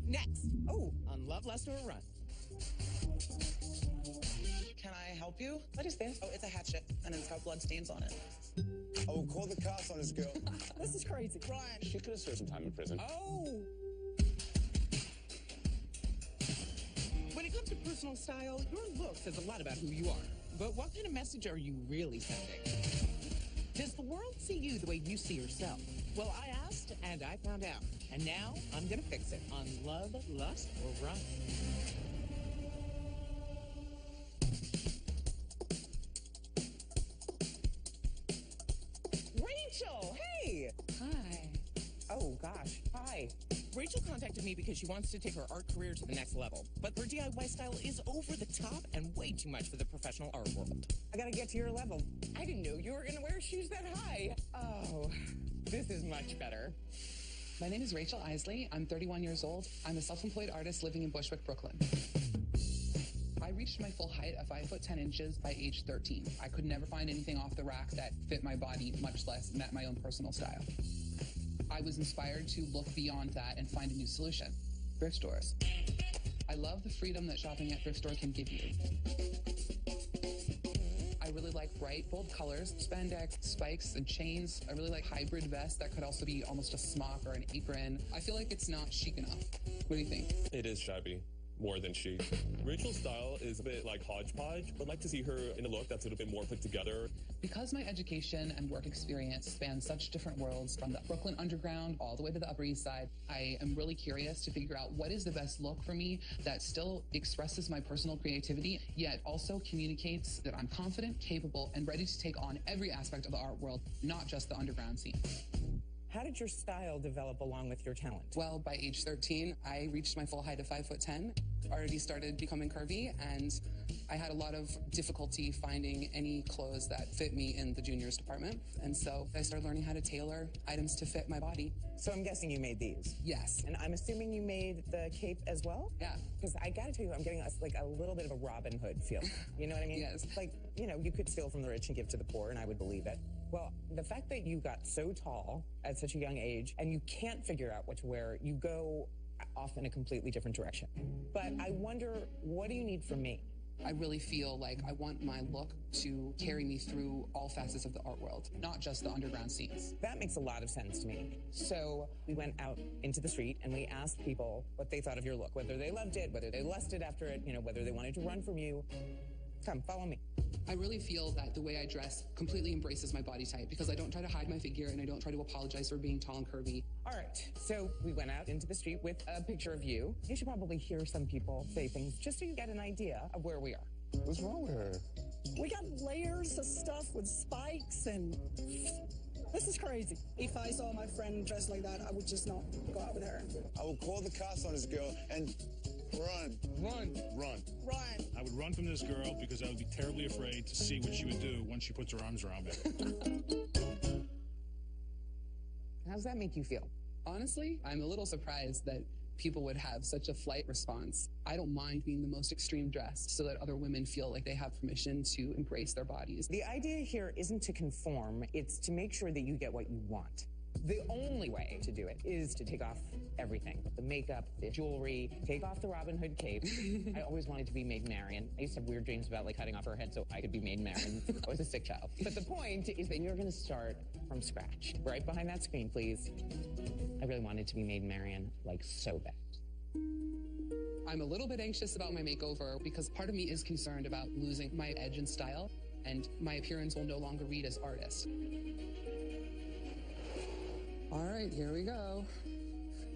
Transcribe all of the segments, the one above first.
Next. Oh, on Love, Lust, or Run. Can I help you? What is this? Oh, it's a hatchet, and it's got blood stains on it. I will call the cops on this girl. This is crazy. Run. She could have served some time in prison. Oh. When it comes to personal style, your look says a lot about who you are. But what kind of message are you really sending? Does the world see you the way you see yourself? Well, I asked, and I found out. And now I'm going to fix it on Love, Lust, or Run. Rachel, hey! Hi. Oh, gosh. Hi. Rachel contacted me because she wants to take her art career to the next level. But her DIY style is over the top and way too much for the professional art world. I gotta get to your level. I didn't know you were gonna wear shoes that high. Oh, this is much better. My name is Rachel Isley. I'm 31 years old. I'm a self-employed artist living in Bushwick, Brooklyn. I reached my full height of 5'10" by age 13. I could never find anything off the rack that fit my body, much less met my own personal style. I was inspired to look beyond that and find a new solution: thrift stores. I love the freedom that shopping at thrift store can give you. I really like bright, bold colors, spandex, spikes, and chains. I really like hybrid vests that could also be almost a smock or an apron. I feel like it's not chic enough. What do you think? It is shabby. More than chic. Rachel's style is a bit like hodgepodge, but I'd like to see her in a look that's a little bit more put together. Because my education and work experience span such different worlds, from the Brooklyn Underground all the way to the Upper East Side, I am really curious to figure out what is the best look for me that still expresses my personal creativity, yet also communicates that I'm confident, capable, and ready to take on every aspect of the art world, not just the underground scene. How did your style develop along with your talent? Well, by age 13, I reached my full height of 5'10", already started becoming curvy, and I had a lot of difficulty finding any clothes that fit me in the juniors department. And so I started learning how to tailor items to fit my body. So I'm guessing you made these? Yes. And I'm assuming you made the cape as well? Yeah. Because I gotta tell you, I'm getting like a little bit of a Robin Hood feel. You know what I mean? Yes. Like, you know, you could steal from the rich and give to the poor, and I would believe it. Well, the fact that you got so tall at such a young age and you can't figure out what to wear, you go off in a completely different direction. But I wonder, what do you need from me? I really feel like I want my look to carry me through all facets of the art world, not just the underground scenes. That makes a lot of sense to me. So we went out into the street and we asked people what they thought of your look, whether they loved it, whether they lusted after it, you know, whether they wanted to run from you. Come, follow me. I really feel that the way I dress completely embraces my body type, because I don't try to hide my figure and I don't try to apologize for being tall and curvy. All right, so we went out into the street with a picture of you. You should probably hear some people say things just so you get an idea of where we are. What's wrong with her? We got layers of stuff with spikes, and this is crazy. If I saw my friend dressed like that, I would just not go out with her. I will call the cops on this girl and run. Run. Run. I would run from this girl because I would be terribly afraid to see what she would do once she puts her arms around me. How does that make you feel? Honestly, I'm a little surprised that people would have such a flight response. I don't mind being the most extreme dressed so that other women feel like they have permission to embrace their bodies. The idea here isn't to conform, it's to make sure that you get what you want. The only way to do it is to take off everything. The makeup, the jewelry, take off the Robin Hood cape. I always wanted to be Maid Marian. I used to have weird dreams about like cutting off her head so I could be Maid Marian. I was a sick child. But the point is that you're gonna start from scratch. Right behind that screen, please. I really wanted to be Maid Marian, like so bad. I'm a little bit anxious about my makeover because part of me is concerned about losing my edge and style, and my appearance will no longer read as artist. All right, here we go.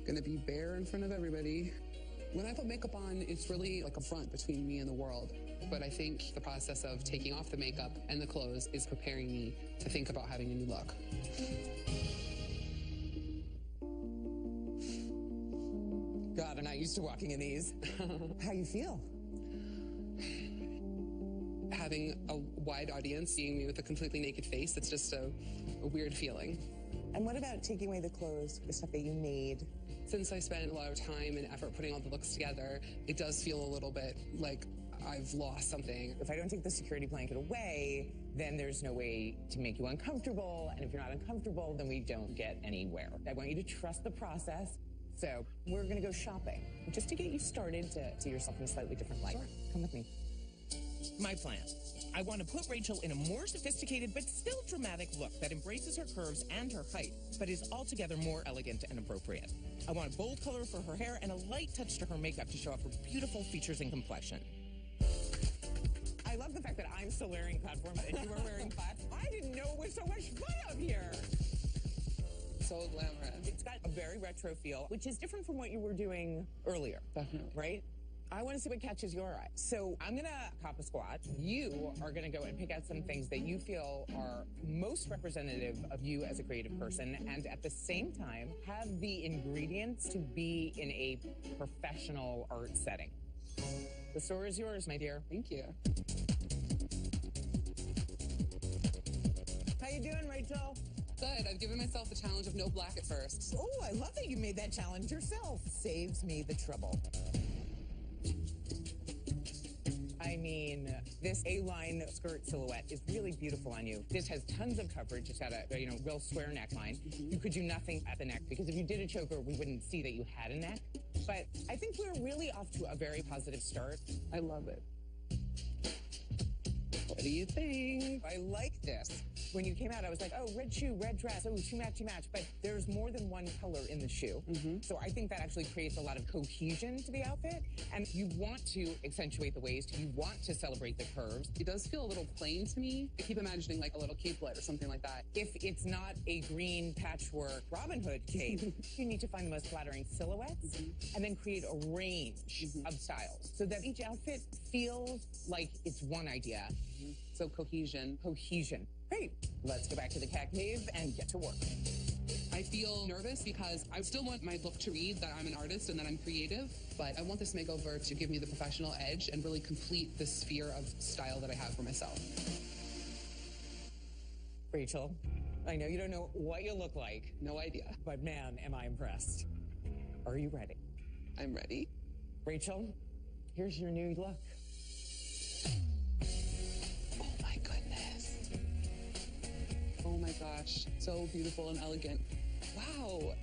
Gonna be bare in front of everybody. When I put makeup on, it's really like a front between me and the world. But I think the process of taking off the makeup and the clothes is preparing me to think about having a new look. God, I'm not used to walking in these. How you feel? Having a wide audience seeing me with a completely naked face, it's just a weird feeling. And what about taking away the clothes, the stuff that you made? Since I spent a lot of time and effort putting all the looks together, it does feel a little bit like I've lost something. If I don't take the security blanket away, then there's no way to make you uncomfortable. And if you're not uncomfortable, then we don't get anywhere. I want you to trust the process. So we're going to go shopping just to get you started to see yourself in a slightly different light. Sure. Come with me. My plan. I want to put Rachel in a more sophisticated but still dramatic look that embraces her curves and her height, but is altogether more elegant and appropriate. I want a bold color for her hair and a light touch to her makeup to show off her beautiful features and complexion. I love the fact that I'm still wearing platforms and you are wearing flats. I didn't know it was so much fun up here. So glamorous. It's got a very retro feel, which is different from what you were doing earlier. Definitely. Right? I want to see what catches your eye. So I'm going to cop a squat. You are going to go and pick out some things that you feel are most representative of you as a creative person, and at the same time, have the ingredients to be in a professional art setting. The store is yours, my dear. Thank you. How you doing, Rachel? Good. I've given myself the challenge of no black at first. Oh, I love that you made that challenge yourself. Saves me the trouble. I mean, this A-line skirt silhouette is really beautiful on you. This has tons of coverage. It's got a real square neckline. You could do nothing at the neck because if you did a choker, we wouldn't see that you had a neck. But I think we're really off to a very positive start. I love it. What do you think? I like this. When you came out, I was like, oh, red shoe, red dress, oh, too matchy match. But there's more than one color in the shoe. So I think that actually creates a lot of cohesion to the outfit. And you want to accentuate the waist. You want to celebrate the curves. It does feel a little plain to me. I keep imagining like a little capelet or something like that. If it's not a green patchwork Robin Hood cape, you need to find the most flattering silhouettes and then create a range of styles so that each outfit feels like it's one idea. So cohesion. Cohesion. Great. Let's go back to the cat cave and get to work. I feel nervous because I still want my look to read that I'm an artist and that I'm creative, but I want this makeover to give me the professional edge and really complete the sphere of style that I have for myself. Rachel, I know you don't know what you look like. No idea. But man, am I impressed. Are you ready? I'm ready. Rachel, here's your new look. Oh my goodness. Oh my gosh. So beautiful and elegant. Wow.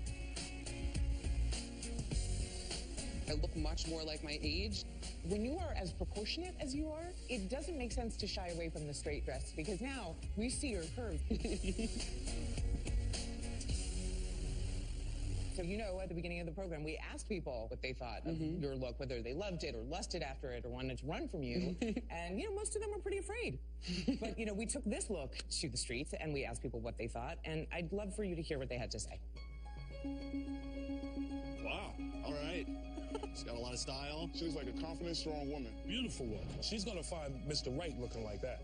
I look much more like my age. When you are as proportionate as you are, it doesn't make sense to shy away from the straight dress because now we see your curves. So, at the beginning of the program, we asked people what they thought of your look, whether they loved it or lusted after it or wanted to run from you. And, most of them were pretty afraid. But, we took this look to the streets and we asked people what they thought. And I'd love for you to hear what they had to say. Wow. All right. She's got a lot of style. She looks like a confident, strong woman. Beautiful look. She's gonna find Mr. Right looking like that.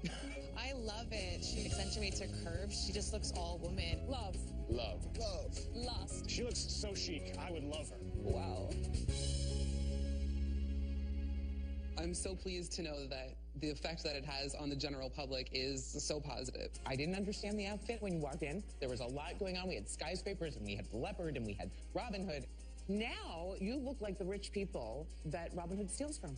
I love it. She accentuates her curves. She just looks all woman. Love. Love. Love. Lust. She looks so chic. I would love her. Wow. I'm so pleased to know that the effect that it has on the general public is so positive. I didn't understand the outfit when you walked in. There was a lot going on. We had skyscrapers and we had the leopard and we had Robin Hood. Now you look like the rich people that Robin Hood steals from.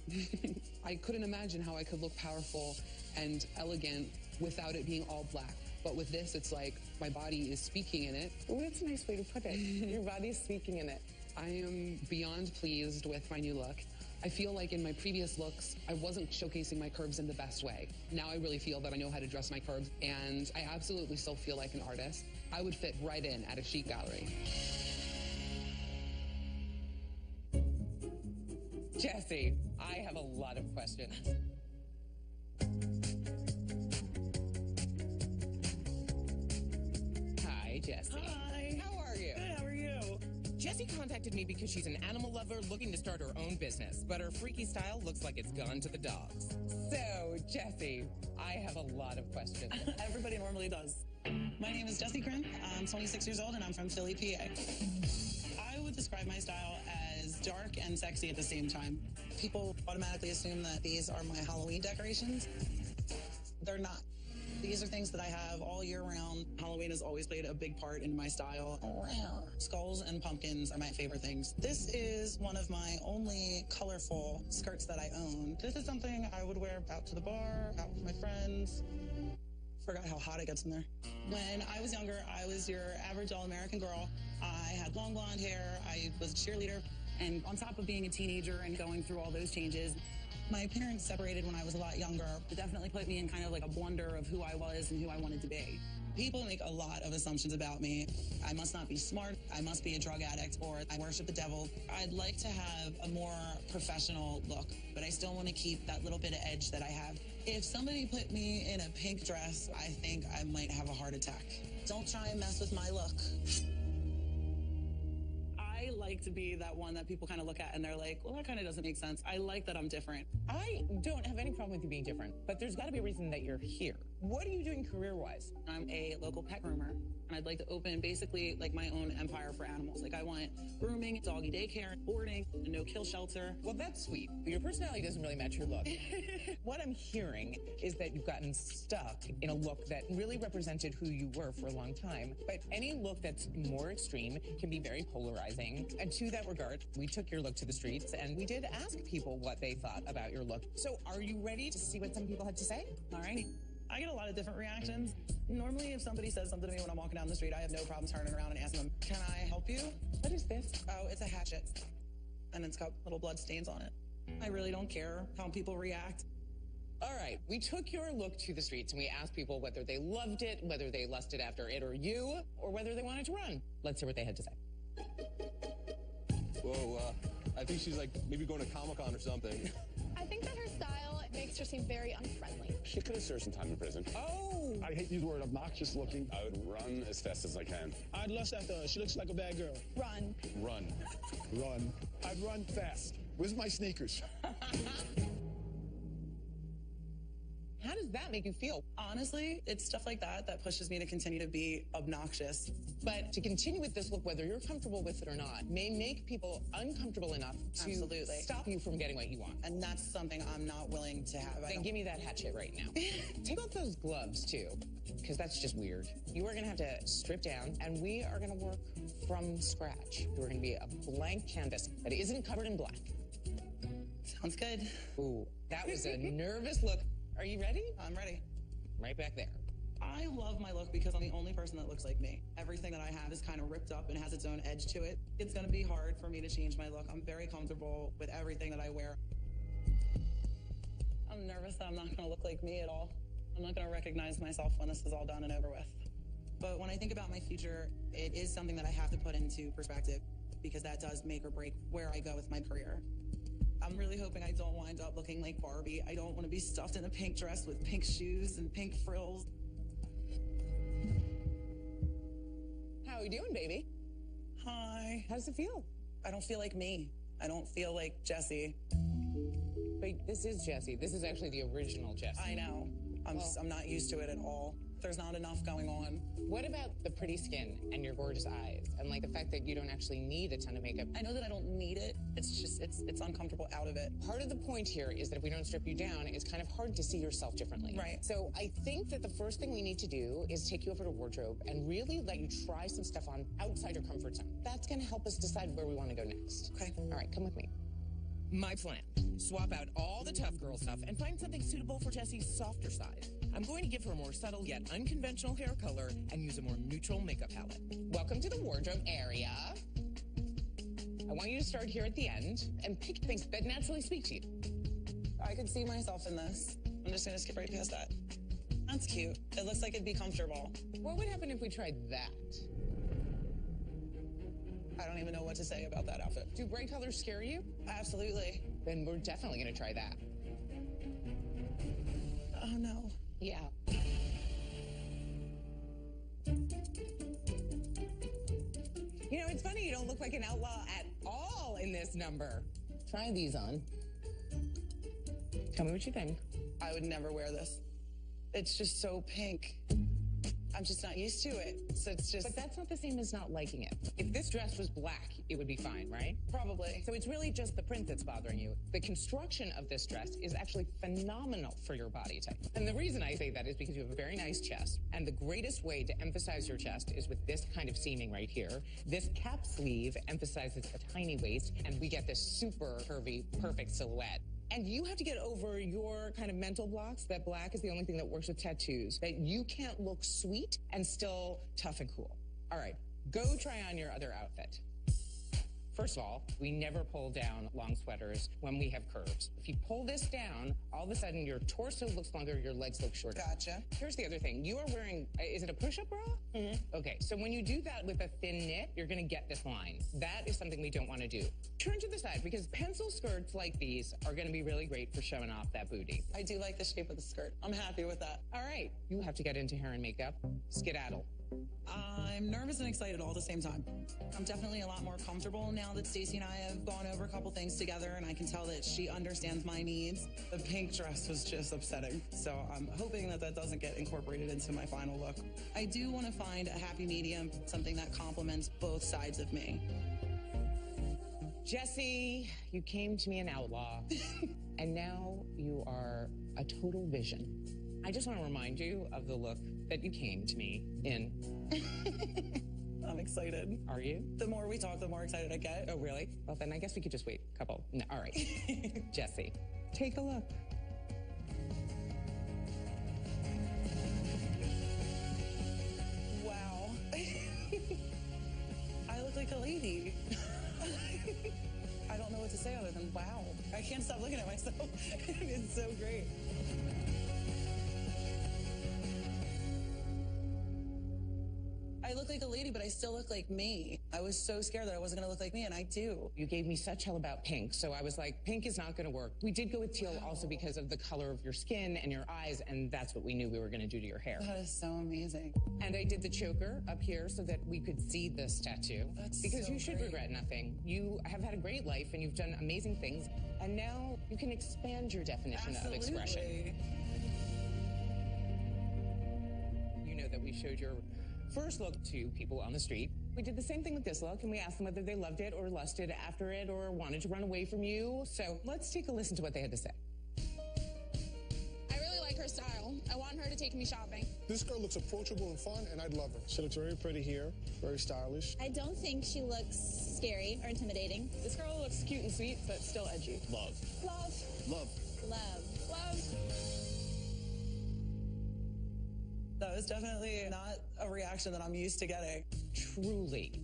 I couldn't imagine how I could look powerful and elegant without it being all black. But with this, it's like my body is speaking in it. Oh, that's a nice way to put it. Your body is speaking in it. I am beyond pleased with my new look. I feel like in my previous looks, I wasn't showcasing my curves in the best way. Now I really feel that I know how to dress my curves, and I absolutely still feel like an artist. I would fit right in at a chic gallery. Jessie, I have a lot of questions. Hi, Jessie. Hi. How are you? Good, how are you? Jessie contacted me because she's an animal lover looking to start her own business, but her freaky style looks like it's gone to the dogs. So, Jessie, I have a lot of questions. Everybody normally does. My name is Jessie Krim. I'm 26 years old and I'm from Philly, PA. I would describe my style as dark and sexy at the same time. People automatically assume that these are my Halloween decorations. They're not. These are things that I have all year round. Halloween has always played a big part in my style. Skulls and pumpkins are my favorite things. This is one of my only colorful skirts that I own. This is something I would wear out to the bar, out with my friends. Forgot how hot it gets in there. When I was younger, I was your average all-American girl. I had long blonde hair. I was a cheerleader. And on top of being a teenager and going through all those changes, my parents separated when I was a lot younger. It definitely put me in kind of like a blunder of who I was and who I wanted to be. People make a lot of assumptions about me. I must not be smart. I must be a drug addict, or I worship the devil. I'd like to have a more professional look, but I still want to keep that little bit of edge that I have. If somebody put me in a pink dress, I think I might have a heart attack. Don't try and mess with my look. I like to be that one that people kind of look at and they're like, well, that kind of doesn't make sense. I like that I'm different. I don't have any problem with you being different, but there's got to be a reason that you're here. What are you doing career-wise? I'm a local pet groomer, and I'd like to open basically like my own empire for animals. Like I want grooming, doggy daycare, boarding, a no-kill shelter. Well, that's sweet. Your personality doesn't really match your look. What I'm hearing is that you've gotten stuck in a look that really represented who you were for a long time. But any look that's more extreme can be very polarizing. And to that regard, we took your look to the streets and we did ask people what they thought about your look. So are you ready to see what some people had to say? All right. I get a lot of different reactions. Normally, if somebody says something to me when I'm walking down the street, I have no problem turning around and asking them, can I help you? What is this? Oh, it's a hatchet. And it's got little blood stains on it. I really don't care how people react. All right, we took your look to the streets and we asked people whether they loved it, whether they lusted after it or you, or whether they wanted to run. Let's hear what they had to say. Whoa, I think she's like maybe going to Comic-Con or something. I think that her style makes her seem very unfriendly. She could have served some time in prison. Oh! I hate to use the word obnoxious looking. I would run as fast as I can. I'd lust after her. She looks like a bad girl. Run. Run. Run. I'd run fast. Where's my sneakers? How does that make you feel? Honestly, it's stuff like that that pushes me to continue to be obnoxious. But to continue with this look, whether you're comfortable with it or not, may make people uncomfortable enough to Absolutely. stop you from getting what you want. And that's something I'm not willing to have. Then give me that hatchet right now. Take off those gloves, too, because that's just weird. You are going to have to strip down, and we are going to work from scratch. We're going to be a blank canvas that isn't covered in black. Sounds good. Ooh, that was a nervous look. Are you ready? I'm ready. Right back there. I love my look because I'm the only person that looks like me. Everything that I have is kind of ripped up and has its own edge to it. It's going to be hard for me to change my look. I'm very comfortable with everything that I wear. I'm nervous that I'm not going to look like me at all. I'm not going to recognize myself when this is all done and over with. But when I think about my future, it is something that I have to put into perspective because that does make or break where I go with my career. I'm really hoping I don't wind up looking like Barbie. I don't want to be stuffed in a pink dress with pink shoes and pink frills. How are you doing, baby? Hi. How does it feel? I don't feel like me. I don't feel like Jessie. Wait, this is Jessie. This is actually the original Jessie. I know. I'm not used to it at all. There's not enough going on. What about the pretty skin and your gorgeous eyes and like the fact that you don't actually need a ton of makeup? I know that I don't need it. It's just, it's uncomfortable out of it. Part of the point here is that if we don't strip you down, it's kind of hard to see yourself differently. Right. So I think that the first thing we need to do is take you over to wardrobe and really let you try some stuff on outside your comfort zone. That's going to help us decide where we want to go next. Okay. All right, come with me. My plan, swap out all the tough girl stuff and find something suitable for Jessie's softer side. I'm going to give her a more subtle yet unconventional hair color and use a more neutral makeup palette. Welcome to the wardrobe area. I want you to start here at the end and pick things that naturally speak to you. I could see myself in this. I'm just going to skip right past that. That's cute. It looks like it'd be comfortable. What would happen if we tried that? I don't even know what to say about that outfit. Do bright colors scare you? Absolutely. Then we're definitely going to try that. Oh, no. Yeah. You know, it's funny you don't look like an outlaw at all in this number. Try these on. Tell me what you think. I would never wear this. It's just so pink. I'm just not used to it. So it's just... But that's not the same as not liking it. If this dress was black, it would be fine, right? Probably. So it's really just the print that's bothering you. The construction of this dress is actually phenomenal for your body type. And the reason I say that is because you have a very nice chest. And the greatest way to emphasize your chest is with this kind of seaming right here. This cap sleeve emphasizes a tiny waist, and we get this super curvy, perfect silhouette. And you have to get over your kind of mental blocks that black is the only thing that works with tattoos, that you can't look sweet and still tough and cool. All right, go try on your other outfit. First of all, we never pull down long sweaters when we have curves. If you pull this down, all of a sudden your torso looks longer, your legs look shorter. Gotcha. Here's the other thing. You are wearing, is it a push-up bra? Mm-hmm. Okay, so when you do that with a thin knit, you're gonna get this line. That is something we don't wanna do. Turn to the side, because pencil skirts like these are gonna be really great for showing off that booty. I do like the shape of the skirt. I'm happy with that. All right, you have to get into hair and makeup. Skedaddle. I'm nervous and excited all at the same time. I'm definitely a lot more comfortable now that Stacey and I have gone over a couple things together, and I can tell that she understands my needs. The pink dress was just upsetting, so I'm hoping that that doesn't get incorporated into my final look. I do want to find a happy medium, something that complements both sides of me. Jessie, you came to me an outlaw, and now you are a total vision. I just want to remind you of the look that you came to me in. I'm excited. Are you? The more we talk, the more excited I get. Oh, really? Well, then I guess we could just wait a couple. No, all right. Jessie, take a look. Wow. I look like a lady. I don't know what to say other than wow. I can't stop looking at myself. It's so great. I look like a lady, but I still look like me. I was so scared that I wasn't going to look like me, and I do. You gave me such hell about pink, so I was like, pink is not going to work. We did go with teal also because of the color of your skin and your eyes, and that's what we knew we were going to do to your hair. That is so amazing. And I did the choker up here so that we could see this tattoo. That's because so you should great. regret nothing. You have had a great life, and you've done amazing things, and now you can expand your definition of expression. You know that we showed your first look to people on the street. We did the same thing with this look, and we asked them whether they loved it or lusted after it or wanted to run away from you. So let's take a listen to what they had to say. I really like her style. I want her to take me shopping. This girl looks approachable and fun, and I'd love her. She looks very pretty here, very stylish. I don't think she looks scary or intimidating. This girl looks cute and sweet, but still edgy. Love. Love. Love. Love. Love. That was definitely not a reaction that I'm used to getting. Truly,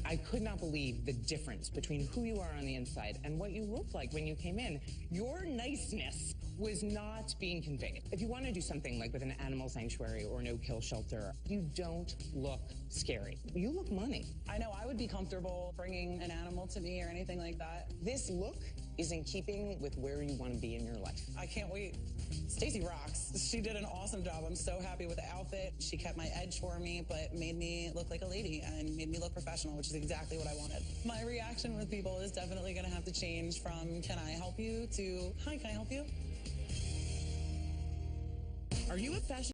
I could not believe the difference between who you are on the inside and what you looked like when you came in. Your niceness was not being conveyed. If you want to do something like with an animal sanctuary or no-kill shelter, you don't look scary. You look money. I know I would be comfortable bringing an animal to me or anything like that. This look is in keeping with where you want to be in your life. I can't wait. Stacey rocks. She did an awesome job. I'm so happy with the outfit. She kept my edge for me, but made me look like a lady and made me look professional, which is exactly what I wanted. My reaction with people is definitely going to have to change from, can I help you, to, hi, can I help you? Are you a fashion